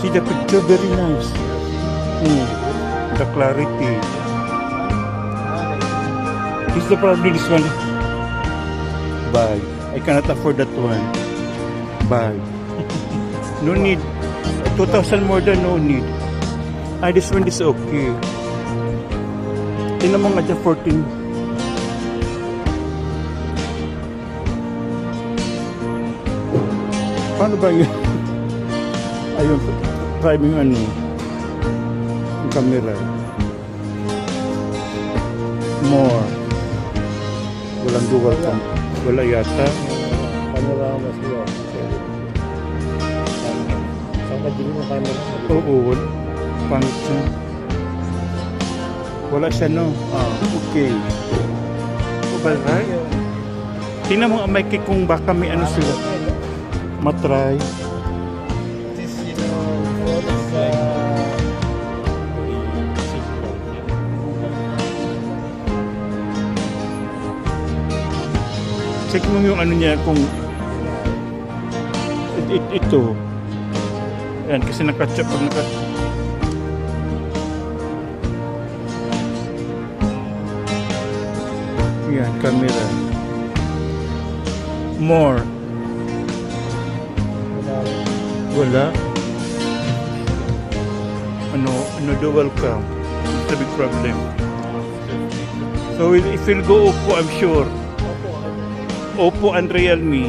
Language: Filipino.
See the picture, very nice. The clarity. Is the probably this one? Buy. I cannot afford that one. Buy. No need. 2,000 more than no need. This one is okay. Tingnan mo nga dyan, 14. Paano ba yun? Ayun, try mo yung ano, yung camera. More. Walang dual cam. Wala yata. Camera mas yun. Saan ka din yung camera? Oo, pangit siya. Wala siya, no? Okay. Well, right? Tingnan mo ang mic kung baka may ano sila. Matry. This, you know, what is Check mo yung ano niya kung ito. Ayan, kasi nakatcha pag Ayan, camera. More. Wala. Ano dual cam. It's a big problem. So if you'll go Oppo, I'm sure. Oppo and Realme.